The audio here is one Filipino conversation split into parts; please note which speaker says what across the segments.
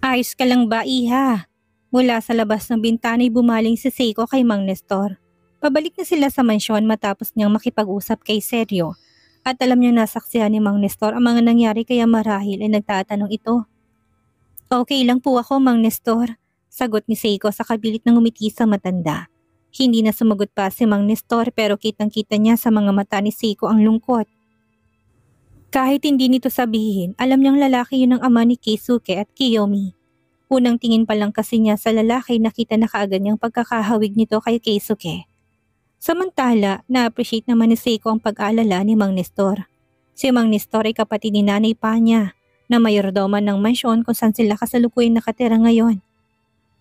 Speaker 1: Ayos ka lang ba, iha? Mula sa labas ng bintana ay bumaling si Seiko kay Mang Nestor. Pabalik na sila sa mansyon matapos niyang makipag-usap kay Seryo. At alam niyang nasaksihan ni Mang Nestor ang mga nangyari kaya marahil ay nagtatanong ito. Okay lang po ako, Mang Nestor. Sagot ni Seiko sa kabilit ng ngumiti sa matanda. Hindi na sumagot pa si Mang Nestor pero kitang-kita niya sa mga mata ni Seiko ang lungkot. Kahit hindi nito sabihin, alam niyang lalaki yun ang ama ni Keisuke at Kiyomi. Unang tingin pa lang kasi niya sa lalaki nakita na kaagad niyang pagkakahawig nito kay Keisuke. Samantala, na-appreciate naman ni Seiko ang pag-aalala ni Mang Nestor. Si Mang Nestor ay kapatid ni Nanay pa niya na mayordoman ng mansyon kung saan sila kasalukuyan nakatira ngayon.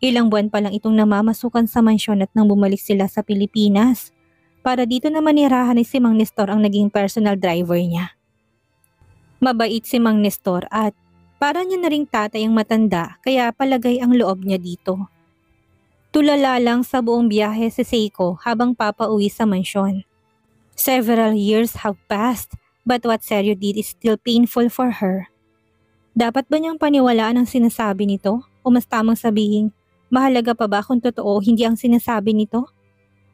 Speaker 1: Ilang buwan pa lang itong namamasukan sa mansyon at nang bumalik sila sa Pilipinas. Para dito naman nirahan ni si Mang Nestor ang naging personal driver niya. Mabait si Mang Nestor at para niya na ring tatay ang matanda kaya palagay ang loob niya dito. Tulala lang sa buong biyahe si Seiko habang papauwi sa mansyon. Several years have passed but what Seryo did is still painful for her. Dapat ba niyang paniwalaan ang sinasabi nito o mas tamang sabihin, mahalaga pa ba kung totoo hindi ang sinasabi nito?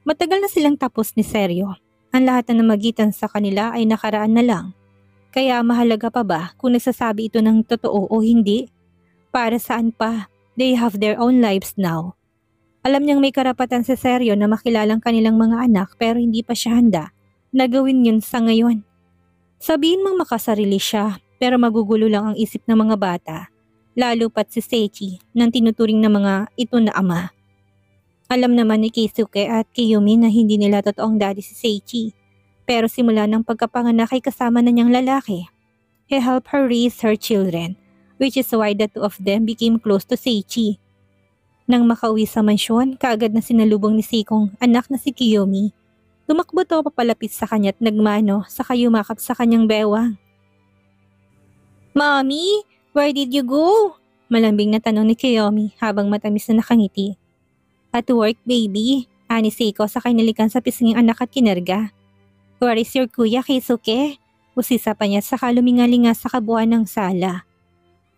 Speaker 1: Matagal na silang tapos ni Seryo. Ang lahat na namagitan sa kanila ay nakaraan na lang. Kaya mahalaga pa ba kung nagsasabi ito ng totoo o hindi? Para saan pa? They have their own lives now. Alam niyang may karapatan si Seryo na makilalang kanilang mga anak pero hindi pa siya handa na gawin yun sa ngayon. Sabihin mang makasarili siya pero magugulo lang ang isip ng mga bata. Lalo pat si Seichi nang tinuturing ng mga ito na ama. Alam naman ni Keisuke at Kiyomi na hindi nila totoong daddy si Seichi. Pero simula ng pagkapanganak ay kasama na niyang lalaki. He helped her raise her children, which is why the two of them became close to Seichi. Nang makauwi sa mansyon, kaagad na sinalubong ni Seikong anak na si Kiyomi. Tumakbo to papalapit sa kanya at nagmano saka yumakap sa kanyang bewang. Mommy, where did you go? Malambing na tanong ni Kiyomi habang matamis na nakangiti. At work baby, ani Seiko sa kinalikan sa pisnging anak at kinarga. Where is your kuya, Keisuke? Usisa pa niya saka lumingalinga sa kabuuan ng sala.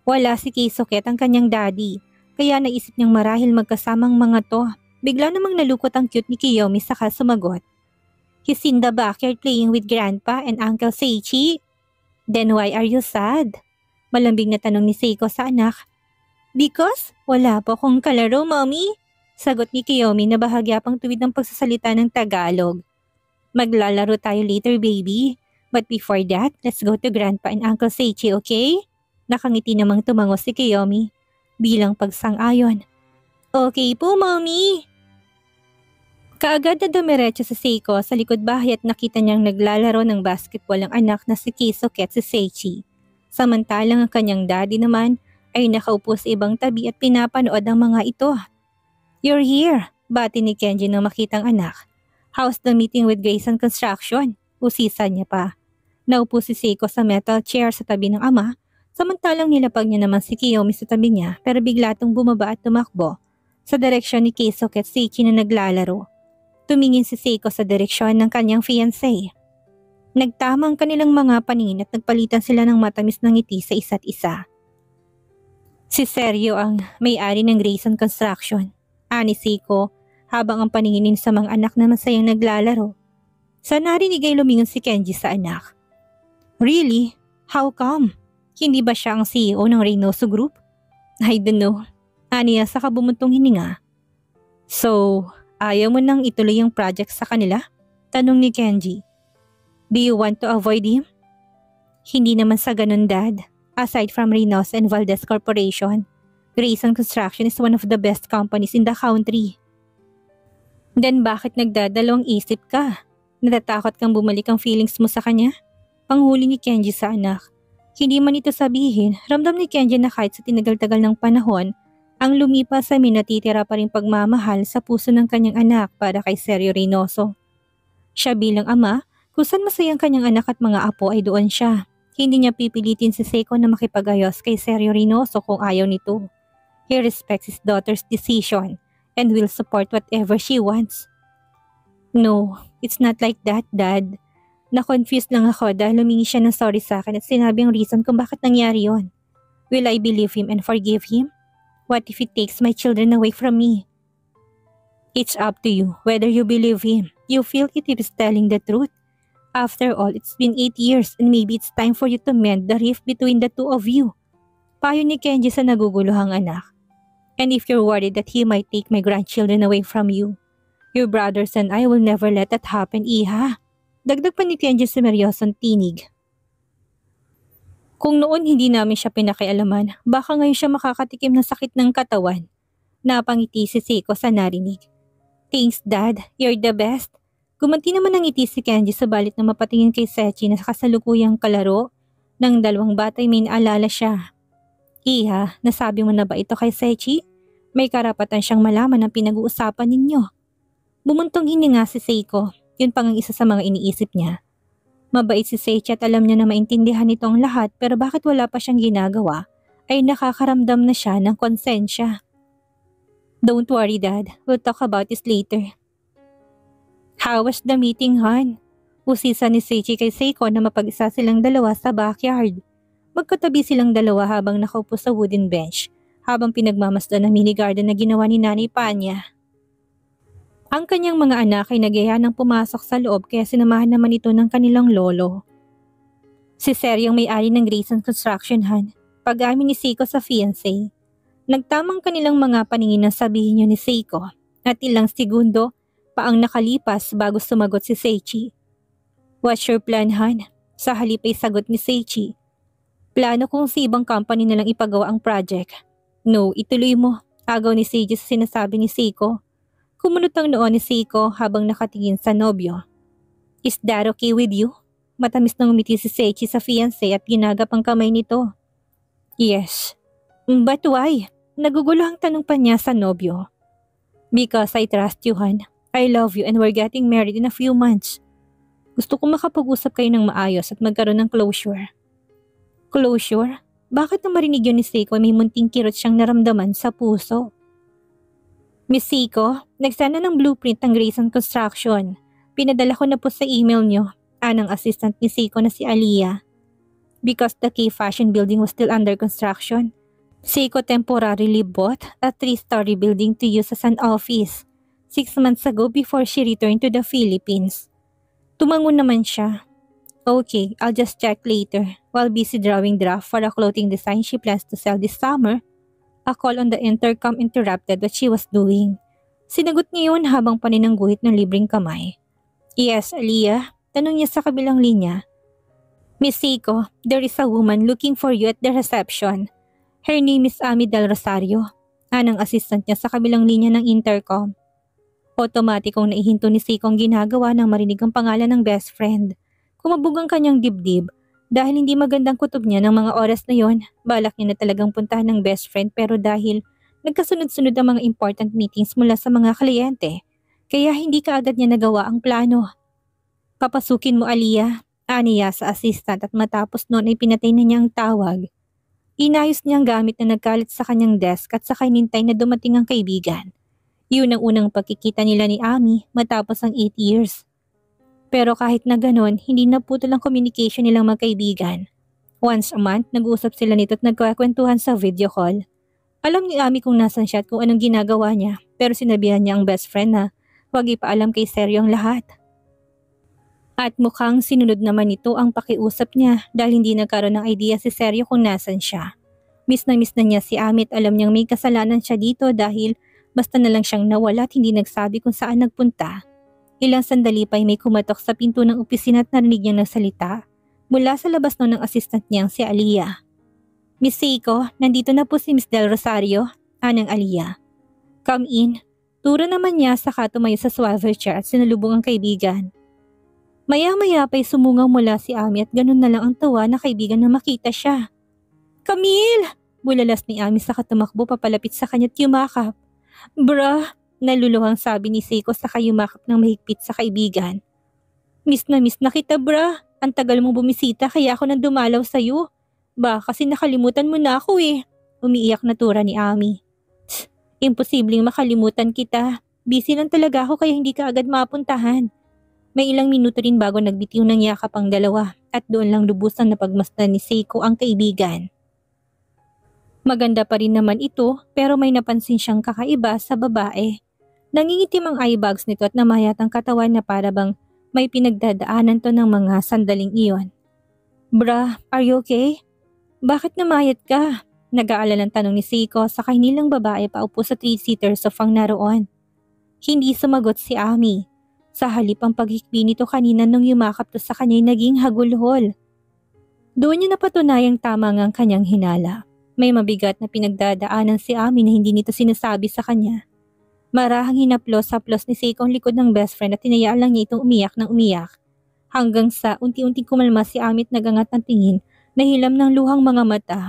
Speaker 1: Wala si Keisuke at ang kanyang daddy, kaya naisip niyang marahil magkasamang mga to. Bigla namang nalukot ang cute ni Kiyomi saka sumagot. He's in the backyard playing with Grandpa and Uncle Seichi. Then why are you sad? Malambing na tanong ni Seiko sa anak. Because wala po akong kalaro, mommy. Sagot ni Kiyomi na bahagya pang tuwid ng pagsasalita ng Tagalog. Maglalaro tayo later, baby. But before that, let's go to Grandpa and Uncle Seichi, okay? Nakangiti namang tumango si Kiyomi bilang pagsang-ayon. Okay po, mommy. Kaagad na dumiretso si Seiko sa likod bahay at nakita niyang naglalaro ng basketball ang anak na si Keisuke at si Seichi. Samantalang ang kanyang daddy naman ay nakaupo sa ibang tabi at pinapanood ang mga ito. You're here, bati ni Kenji nang makitang anak. How's the meeting with Grayson Construction? Usisa niya pa. Naupo si Seiko sa metal chair sa tabi ng ama, samantalang nilapag niya naman si Kiyomi sa tabi niya pero bigla itong bumaba at tumakbo sa direksyon ni Keisuke at Seichi na naglalaro. Tumingin si Seiko sa direksyon ng kanyang fiancé. Nagtama ang kanilang mga paningin at nagpalitan sila ng matamis ng ngiti sa isa't isa. Si Seryo ang may-ari ng Grayson Construction, ani Seiko, habang ang paninginin sa mga anak na masayang naglalaro. Sa narinig ay lumingon si Kenji sa anak. Really? How come? Hindi ba siya ang CEO ng Reynoso Group? I don't know. Aniya sa kabumuntong hininga. So, ayaw mo nang ituloy yung project sa kanila? Tanong ni Kenji. Do you want to avoid him? Hindi naman sa ganun, Dad. Aside from Reynoso and Valdez Corporation, Grayson Construction is one of the best companies in the country. Then bakit nagdadalawang isip ka? Natatakot kang bumalik ang feelings mo sa kanya? Panghuli ni Kenji sa anak. Hindi man ito sabihin, ramdam ni Kenji na kahit sa tinagal-tagal ng panahon, ang lumipas sa natitira pa rin pagmamahal sa puso ng kanyang anak para kay Seryo Reynoso. Siya bilang ama, kung saan masayang kanyang anak at mga apo ay doon siya. Hindi niya pipilitin si Seiko na makipag-ayos kay Seryo Reynoso kung ayaw nito. He respects his daughter's decision and will support whatever she wants. No, it's not like that, Dad. Na-confused lang ako dahil humingi siya ng sorry sa akin at sinabi ang reason kung bakit nangyari yon. Will I believe him and forgive him? What if he takes my children away from me? It's up to you whether you believe him. You feel it if he's telling the truth. After all, it's been 8 years and maybe it's time for you to mend the rift between the two of you. Payo ni Kenji sa naguguluhang anak. And if you're worried that he might take my grandchildren away from you, your brothers and I will never let that happen, Iha. Dagdag pa ni Kenji sa seryosong tinig. Kung noon hindi namin siya pinakialaman, baka ngayon siya makakatikim ng sakit ng katawan. Napangiti si Seiko sa narinig. Thanks, Dad. You're the best. Gumanti naman ng ngiti si Kenji sabalit na mapatingin kay Sechi na kasalukuyang kalaro ng dalawang batay may naalala siya. Iha, nasabi mo na ba ito kay Sechi? May karapatan siyang malaman ang pinag-uusapan ninyo. Bumuntong hininga si Seiko. Yun pang ang isa sa mga iniisip niya. Mabait si Sechi at alam niya na maintindihan nito ang lahat pero bakit wala pa siyang ginagawa ay nakakaramdam na siya ng konsensya. Don't worry, Dad. We'll talk about this later. How was the meeting, hon? Usisa ni Sechi kay Seiko na mapag-isa silang dalawa sa backyard. Magkatabi silang dalawa habang nakaupo sa wooden bench, habang pinagmamasdan ng mini garden na ginawa ni Nanay Panya. Ang kanyang mga anak ay nagyaya ng pumasok sa loob kaya sinamahan naman ito ng kanilang lolo. Si Seryong may-ari ng Grayson Construction, hon. Pag-amin ni Seiko sa fiancé. Nagtamang kanilang mga paningin ang sabihin niyo ni Seiko at ilang segundo pa ang nakalipas bago sumagot si Sechi. What's your plan, hon? Sa halip ay sagot ni Sechi. Plano kong sa ibang company na lang ipagawa ang project. No, ituloy mo. Agaw ni Seiji sa sinasabi ni Seiko. Kumunot ang noon ni Seiko habang nakatingin sa nobyo. Is that okay with you? Matamis nang umiti si Sechi sa fiancé at ginagap ang kamay nito. Yes. But why? Nagugulo ang tanong pa niya sa nobyo. Because I trust you, hon. I love you and we're getting married in a few months. Gusto ko makapag-usap kayo ng maayos at magkaroon ng closure. Closure? Bakit nang marinig yun ni Seiko may munting kirot siyang naramdaman sa puso? Miss Seiko, nagsana ng blueprint ng Grayson Construction. Pinadala ko na po sa email niyo. Anang assistant ni Seiko na si Aliyah. Because the K Fashion building was still under construction, Seiko temporarily bought a 3-story building to use as an office 6 months ago before she returned to the Philippines. Tumango naman siya. Okay, I'll just check later. While busy drawing draft for a clothing design she plans to sell this summer, a call on the intercom interrupted what she was doing. Sinagot niya yun habang paninangguhit ng libreng kamay. Yes, Aliyah, tanong niya sa kabilang linya. Miss Seiko, there is a woman looking for you at the reception. Her name is Ami Del Rosario. Anang assistant niya sa kabilang linya ng intercom. Otomatikong naihinto ni Seiko ang ginagawa nang marinig ang pangalan ng best friend. Kumabog ang kanyang dibdib dahil hindi magandang kutob niya ng mga oras na yon. Balak niya na talagang puntahan ng best friend pero dahil nagkasunod-sunod ang mga important meetings mula sa mga kliyente, kaya hindi kaagad niya nagawa ang plano. Papasukin mo, Aliyah, aniya sa assistant at matapos noon ay pinatay na niya ang tawag. Inayos niya ang gamit na nagkalat sa kanyang desk at saka hinintay na dumating ang kaibigan. Yun ang unang pagkikita nila ni Ami matapos ang 8 years. Pero kahit na ganon, hindi naputol ang communication nilang magkaibigan. Once a month, nag-uusap sila nito at nagkakwentuhan sa video call. Alam ni Ami kung nasan siya at kung anong ginagawa niya, pero sinabihan niya ang best friend na huwag ipaalam kay Seryo ang lahat. At mukhang sinunod naman ito ang pakiusap niya dahil hindi nagkaroon ng idea si Seryo kung nasan siya. Miss na niya si Ami at alam niyang may kasalanan siya dito dahil basta na lang siyang nawala at hindi nagsabi kung saan nagpunta. Ilang sandali pa ay may kumatok sa pinto ng opisina at narinig niyang nagsalita. Mula sa labas noon ng assistant niyang si Aliyah. Miss Seiko, nandito na po si Miss Del Rosario, anang Aliyah. Come in. Turo naman niya saka tumayo sa swivel chair at sinalubong ang kaibigan. Maya-maya pa'y sumungaw mula si Ami at ganun na lang ang tawa na kaibigan na makita siya. Camille! Bulalas ni Ami saka tumakbo papalapit sa kanya at yumakap. Bruh, naluluhang sabi ni Seiko sa kayumakap ng mahigpit sa kaibigan. Miss na kita bruh, ang tagal mong bumisita kaya ako nang dumalaw sa'yo. Ba kasi nakalimutan mo na ako eh. Umiiyak na tura ni Ami. Imposibleng makalimutan kita. Busy lang talaga ako kaya hindi ka agad mapuntahan. May ilang minuto rin bago nagbitiw ng yakap ang dalawa at doon lang lubusan na pagmasdan ni Seiko ang kaibigan. Maganda pa rin naman ito pero may napansin siyang kakaiba sa babae. Nangingitim ang eyebags nito at namayat ang katawan na para bang may pinagdadaanan to ng mga sandaling iyon. Bra, are you okay? Bakit namayat ka? Nag-aalalang tanong ni Seiko sa kanilang babae paupo sa three-seater sofang naroon. Hindi sumagot si Ami. Sa halip ang paghikbi nito kanina nung yumakap to sa kanya'y naging hagulhol. Doon niya napatunayang tama nga ang kanyang hinala. May mabigat na pinagdadaanan si Ami na hindi nito sinasabi sa kanya. Marahang hinaplos-haplos ni Seiko ang likod ng best friend at tinayaan lang niya itong umiyak ng umiyak. Hanggang sa unti-unting kumalma si Ami at nagangat ng tingin na hilam ng luhang mga mata.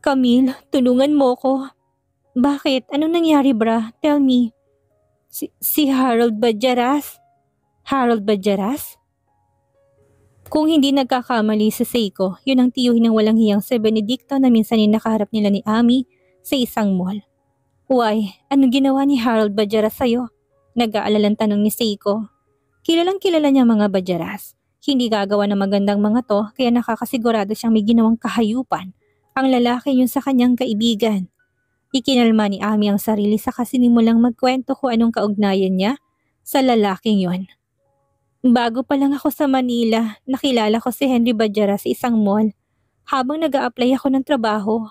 Speaker 1: Camille, tulungan mo ko. Bakit? Anong nangyari bra? Tell me. Si Harold Badjaras? Harold Badjaras? Kung hindi nagkakamali si Seiko, yun ang tiyuhin ng walang hiyang si Benedicto na minsan ay nakaharap nila ni Ami sa isang mall. Why? Anong ginawa ni Harold Badjaras sa'yo? Nag-aalalang tanong ni Seiko. Kilalang kilala niya mga Badjaras. Hindi gagawa ng magandang mga to kaya nakakasigurado siyang may ginawang kahayupan ang lalaki yun sa kanyang kaibigan. Ikinalma ni Ami ang sarili sa kasinimulang magkwento kung anong kaugnayan niya sa lalaking yun. Bago pa lang ako sa Manila, nakilala ko si Henry Badjaras sa isang mall. Habang nag-a-apply ako ng trabaho,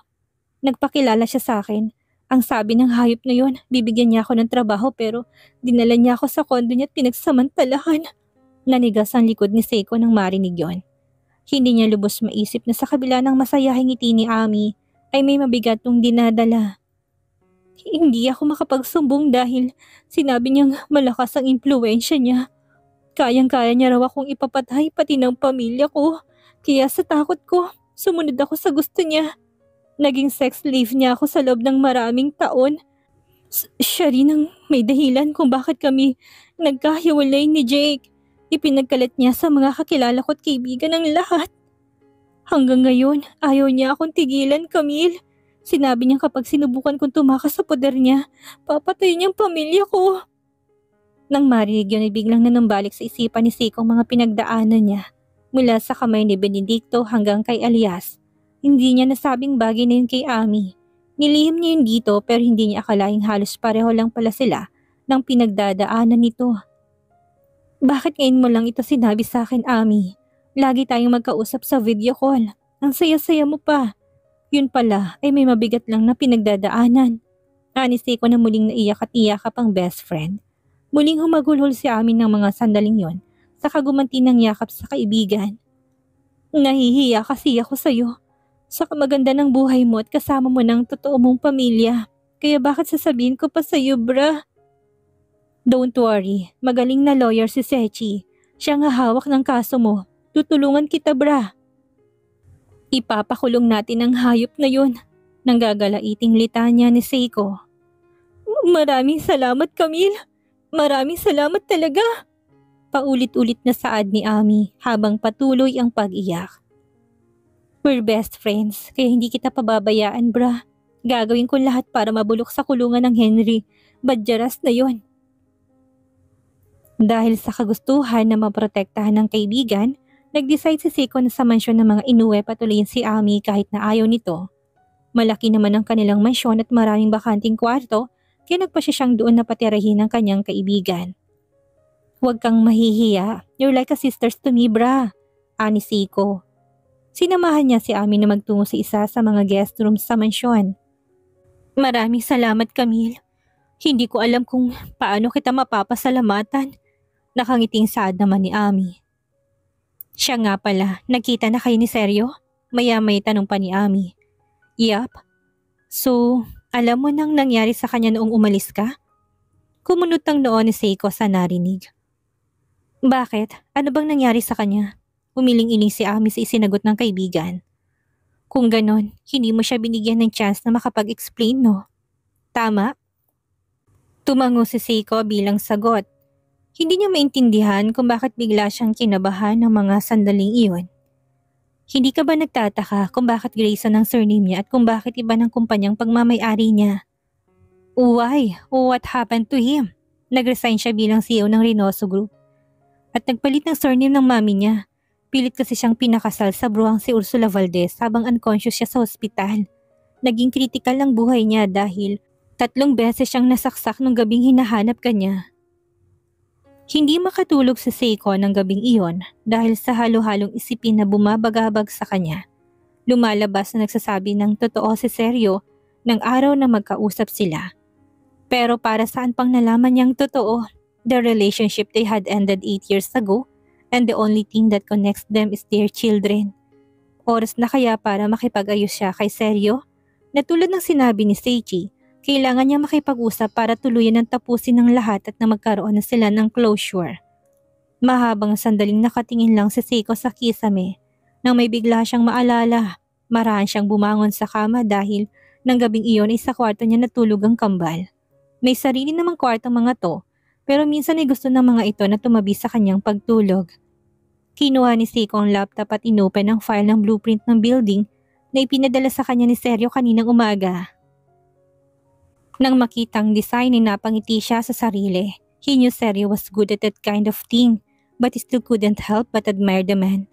Speaker 1: nagpakilala siya sa akin. Ang sabi ng hayop na yun, bibigyan niya ako ng trabaho pero dinala niya ako sa kondo niya at pinagsamantalahan. Nanigas ang likod ni Seiko nang marinig yon. Hindi niya lubos maisip na sa kabila ng masayahing ngiti ni Ami ay may mabigat tong dinadala. Hindi ako makapagsumbong dahil sinabi niyang malakas ang impluwensya niya. Kayang-kaya niya raw akong ipapatay pati ng pamilya ko. Kaya sa takot ko, sumunod ako sa gusto niya. Naging sex slave niya ako sa loob ng maraming taon. Siya rin ang may dahilan kung bakit kami nagkahiwalay ni Jake. Ipinagkalat niya sa mga kakilala ko at kaibigan ng lahat. Hanggang ngayon, ayaw niya akong tigilan, Camille. Sinabi niya kapag sinubukan kong tumakas sa poder niya, papatayin niyang pamilya ko. Nang marinig yun ay biglang nanumbalik sa isipan ni Seiko ang mga pinagdaanan niya. Mula sa kamay ni Benedicto hanggang kay Elias. Hindi niya nasabing bagay na yun kay Ami. Nilihim niya yun dito pero hindi niya akalaing halos pareho lang pala sila ng pinagdadaanan nito. Bakit ngayon mo lang ito sinabi sa akin, Ami? Lagi tayong magkausap sa video call. Ang saya-saya mo pa. Yun pala ay may mabigat lang na pinagdadaanan. Ani Seiko na muling naiyak at iyakap ang best friend. Muling humagulhol si Ami ng mga sandaling yon sa kagumanti ng yakap sa kaibigan. Nahihiya kasi ako sa'yo. Sa kamaganda ng buhay mo at kasama mo ng totoo mong pamilya. Kaya bakit sasabihin ko pa sa'yo, bra? Don't worry, magaling na lawyer si Sechi. Siya nga hawak ng kaso mo. Tutulungan kita, bra. Ipapakulong natin ang hayop na yun. Nanggagalaiting litanya ni Seiko. Maraming salamat, Camille. Maraming salamat talaga. Paulit-ulit na saad ni Ami habang patuloy ang pag-iyak. We're best friends kaya hindi kita pababayaan, bra. Gagawin ko lahat para mabulok sa kulungan ng Henry Badjaras na yon. Dahil sa kagustuhan na maprotektahan ng kaibigan, nag-decide si Seiko na sa mansyon ng mga Inoue patuloyin si Ami kahit na ayaw nito. Malaki naman ang kanilang mansyon at maraming bakanting kwarto kaya nagpasya siyang doon na patirahin ng kanyang kaibigan. Huwag kang mahihiya. You're like a sisters to me, bra. Ani Seiko. Sinamahan niya si Ami na magtungo sa isa sa mga guest rooms sa mansyon. Maraming salamat, Camille. Hindi ko alam kung paano kita mapapasalamatan. Nakangiting saad naman ni Ami. Siya nga pala, nagkita na kayo ni Seryo? Maya-may tanong pa ni Ami. Yup. So, alam mo nang nangyari sa kanya noong umalis ka? Kumunot ang noo ni Seiko sa narinig. Bakit? Ano bang nangyari sa kanya? Umiling-iling si Ami sa isinagot ng kaibigan. Kung ganon, hindi mo siya binigyan ng chance na makapag-explain, no? Tama? Tumango si Seiko bilang sagot. Hindi niya maintindihan kung bakit bigla siyang kinabahan ng mga sandaling iyon. Hindi ka ba nagtataka kung bakit Grayson ang surname niya at kung bakit iba ng kumpanyang pagmamay-ari niya? Why? What happened to him? Nag-resign siya bilang CEO ng Reynoso Group. At nagpalit ng surname ng mami niya. Pilit kasi siyang pinakasal sa bruhang si Ursula Valdez habang unconscious siya sa ospital. Naging kritikal ang buhay niya dahil 3 beses siyang nasaksak nung gabing hinahanap ka niya. Hindi makatulog si Seiko ng gabing iyon dahil sa halo-halong isipin na bumabagabag sa kanya. Lumalabas na nagsasabi ng totoo si Seryo ng araw na magkausap sila. Pero para saan pang nalaman niyang totoo, the relationship they had ended 8 years ago and the only thing that connects them is their children. Oras na kaya para makipag-ayos siya kay Seryo? Na tulad ng sinabi ni Seichi, kailangan niya makipag-usap para tuluyan ng tapusin ng lahat at na magkaroon na sila ng closure. Mahabang sandaling nakatingin lang si Seiko sa kisame nang may bigla siyang maalala. Marahan siyang bumangon sa kama dahil ng gabing iyon ay sa kwarto niya natulog ang kambal. May sarili namang kwartong mga to pero minsan ay gusto ng mga ito na tumabi sa kanyang pagtulog. Kinuha ni Seiko ang laptop at inopen ang file ng blueprint ng building na ipinadala sa kanya ni Seryo kaninang umaga. Nang makitang design ay napangiti siya sa sarili. He knew Seryo was good at that kind of thing but he still couldn't help but admire the man.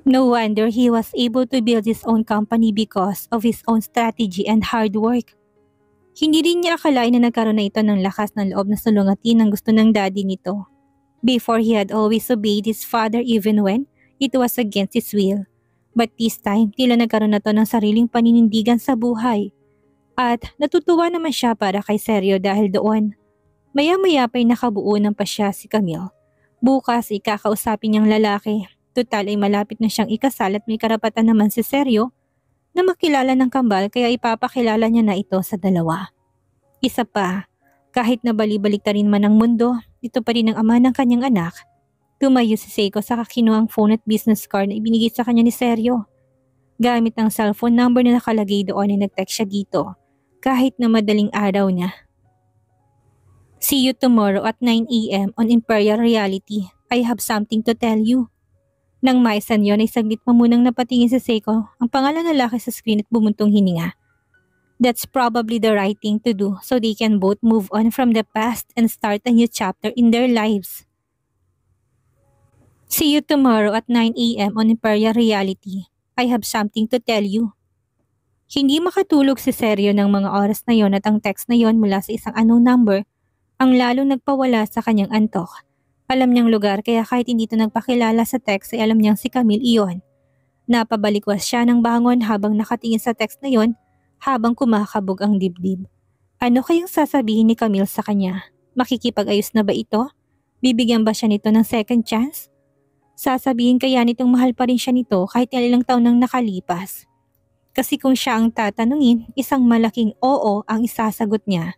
Speaker 1: No wonder he was able to build his own company because of his own strategy and hard work. Hindi rin niya akalain na nagkaroon na ito ng lakas ng loob na sulungatin ang gusto ng daddy nito. Before he had always obeyed his father even when it was against his will. But this time, tila nagkaroon na to ng sariling paninindigan sa buhay. At natutuwa naman siya para kay Seryo dahil doon. Maya-maya pa'y nakabuo ng pasya si Camille. Bukas ikakausapin niyang lalaki. Tutal ay malapit na siyang ikasal at may karapatan naman si Seryo na makilala ng kambal kaya ipapakilala niya na ito sa dalawa. Isa pa, kahit na bali-baliktarin man ang mundo, ito pa rin ang ama ng kanyang anak. Tumayo si Seiko sa kinuhang phone at business card na ibinigay sa kanya ni Seryo. Gamit ang cellphone number na nakalagay doon ay nag-text siya dito. Kahit na madaling araw na. See you tomorrow at 9 AM on Imperial Reality. I have something to tell you. Nang maisan yon ay saglit pa munang napatingin si Seiko ang pangalan ng lalaki sa screen at bumuntong hininga. That's probably the right thing to do so they can both move on from the past and start a new chapter in their lives. See you tomorrow at 9 AM on Imperial Reality. I have something to tell you. Hindi makatulog si Seryo ng mga oras na yon at ang text na yon mula sa isang unknown number ang lalong nagpawala sa kanyang antok. Alam niyang lugar kaya kahit hindi ito nagpakilala sa text ay alam niyang si Camille iyon. Napabalikwas siya ng bangon habang nakatingin sa text na yon habang kumakabog ang dibdib. Ano kayang sasabihin ni Camille sa kanya? Makikipag-ayos na ba ito? Bibigyan ba siya nito ng second chance? Sasabihin kaya nitong mahal pa rin siya nito kahit ilang taon nang nakalipas? Kasi kung siya ang tatanungin, isang malaking oo ang isasagot niya.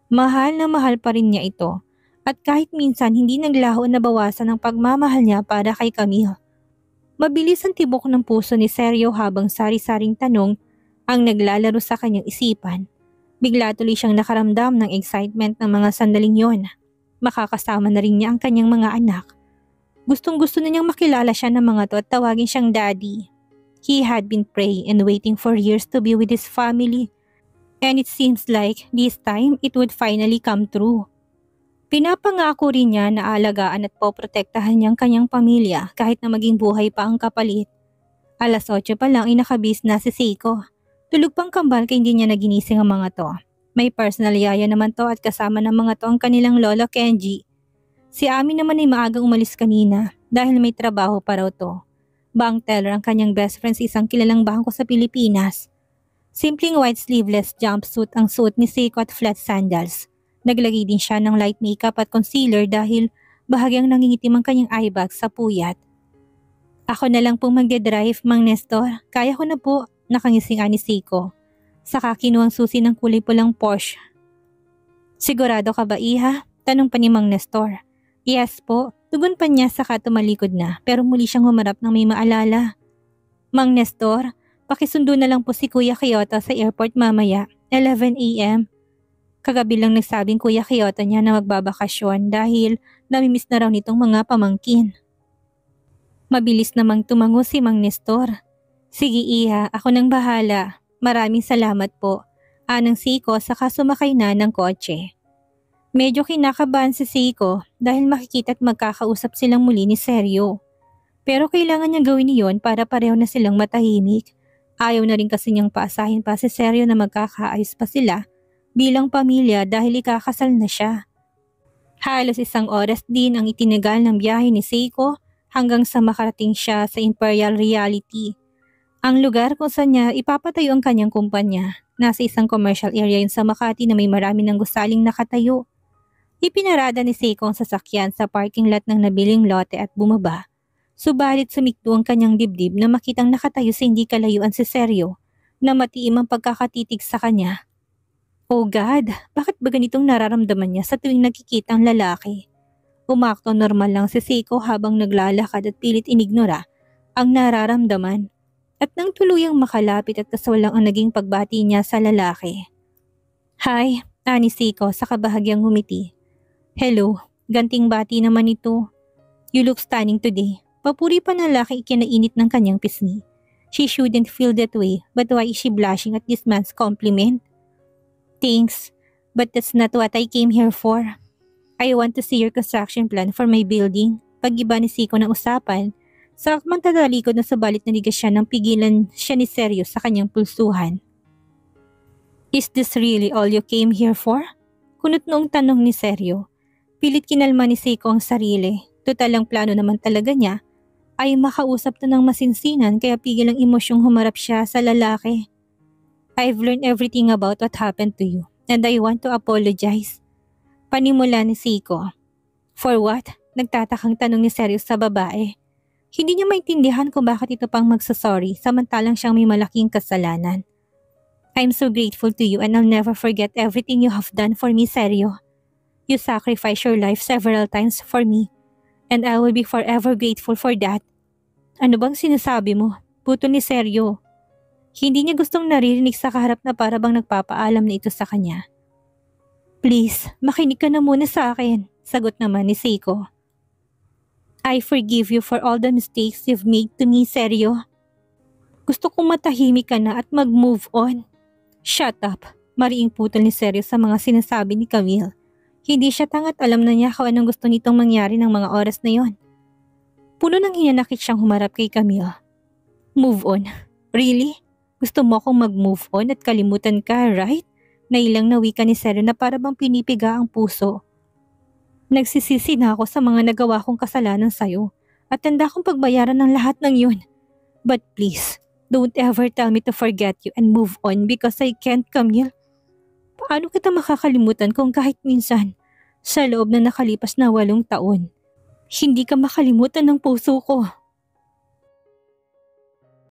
Speaker 1: Mahal na mahal pa rin niya ito. At kahit minsan hindi naglaho na bawasan ang pagmamahal niya para kay Camille. Mabilis ang tibok ng puso ni Seryo habang sari-saring tanong ang naglalaro sa kanyang isipan. Bigla tuloy siyang nakaramdam ng excitement ng mga sandaling yon. Makakasama na rin niya ang kanyang mga anak. Gustong-gusto na niyang makilala siya ng mga to at tawagin siyang daddy. He had been praying and waiting for years to be with his family. And it seems like this time it would finally come true. Pinapangako rin niya na alagaan at poprotektahan niya ang kanyang pamilya kahit na maging buhay pa ang kapalit. 8:00 pa lang ay nakabis na si Seiko. Tulog pang kambal kaya hindi niya naginising ang mga to. May personal yaya naman to at kasama ng mga to ang kanilang lolo Kenji. Si Ami naman ay maagang umalis kanina dahil may trabaho pa raw to. Bank teller ang kanyang best friend sa isang kilalang bangko sa Pilipinas. Simpleng white sleeveless jumpsuit ang suot ni Seiko at flat sandals. Naglagay din siya ng light makeup at concealer dahil bahagyang nangingitim ang kanyang eye bag sa puyat. Ako na lang pong magdadrive, Mang Nestor. Kaya ko na po, nakangising ni Seiko. Saka kinuhang susi ng kulay pulang Porsche. Sigurado ka ba, Iha? Tanong pa ni Mang Nestor. Yes po. Tugon pa niya saka tumalikod na pero muli siyang humarap ng may maalala. Mang Nestor, pakisundo na lang po si Kuya Kyoto sa airport mamaya, 11 AM. Kagabi lang nagsabing Kuya Kyoto niya na magbabakasyon dahil namimiss na raw nitong mga pamangkin. Mabilis namang tumango si Mang Nestor. Sige Iha, ako nang bahala. Maraming salamat po. Anang Seiko saka sumakay na ng kotse. Medyo kinakabahan si Seiko dahil makikita at magkakausap silang muli ni Seryo. Pero kailangan niya gawin iyon para pareho na silang matahimik Ayaw na rin kasi niyang paasahin pa si Seryo na magkakaayos pa sila bilang pamilya dahil ikakasal na siya. Halos 1 oras din ang itinagal ng biyahe ni Seiko hanggang sa makarating siya sa Imperial Realty. Ang lugar kung saan niya ipapatayo ang kanyang kumpanya. Nasa isang commercial area yun sa Makati na may marami ng gusaling nakatayo. Ipinarada ni Seiko ang sasakyan sa parking lot ng nabiling lote at bumaba. Subalit sumikto ang kanyang dibdib na makitang nakatayo sa hindi kalayuan si Seryo na matiim ang pagkakatitig sa kanya. Oh God, bakit ba ganitong nararamdaman niya sa tuwing nakikita ang lalaki? Umakto normal lang si Seiko habang naglalakad at pilit inignora ang nararamdaman. At nang tuluyang makalapit at kasawalang ang naging pagbati niya sa lalaki. Hi, ani Seiko sa kabahagyang ngumiti. Hello, ganting bati naman ito. You look stunning today. Papuri pa ng lalaki ikinainit ng kanyang pisngi. She shouldn't feel that way, but why is she blushing at this man's compliment? Thanks, but that's not what I came here for. I want to see your construction plan for my building. Pag-iba ni Seiko ng usapan, sakmang tatalikod na sabalit naligas siya nang pigilan siya ni Seryo sa kanyang pulsuhan. Is this really all you came here for? Kunot noong tanong ni Seryo. Pilit kinalma ni Seiko ang sarili. Total ang plano naman talaga niya ay makausap na ng masinsinan kaya pigil ang emosyong humarap siya sa lalaki. I've learned everything about what happened to you and I want to apologize. Panimula ni Seiko. For what? Nagtatakang tanong ni Seryo sa babae. Hindi niya maintindihan kung bakit ito pang magsasorry samantalang siyang may malaking kasalanan. I'm so grateful to you and I'll never forget everything you have done for me, Seryo. You sacrificed your life several times for me and I will be forever grateful for that. Ano bang sinasabi mo? Putol ni Seryo. Hindi niya gustong naririnig sa kaharap na para bang nagpapaalam na ito sa kanya. Please, makinig ka na muna sa akin, sagot naman ni Seiko. I forgive you for all the mistakes you've made to me, Seryo. Gusto kong matahimik ka na at mag-move on. Shut up, mariing putol ni Seryo sa mga sinasabi ni Camille. Hindi siya tangat alam na niya kung anong gusto nitong mangyari ng mga oras na yon. Puno ng hinanakit siyang humarap kay Camille. Move on? Really? Gusto mo akong mag-move on at kalimutan ka, right? Nailang na wika ni Seryo na para bang pinipiga ang puso. Nagsisisi na ako sa mga nagawa kong kasalanan sa'yo at tanda kong pagbayaran ng lahat ng yun. But please, don't ever tell me to forget you and move on because I can't, Camille. Paano kita makakalimutan kung kahit minsan, sa loob na nakalipas na 8 taon, hindi ka makalimutan ng puso ko?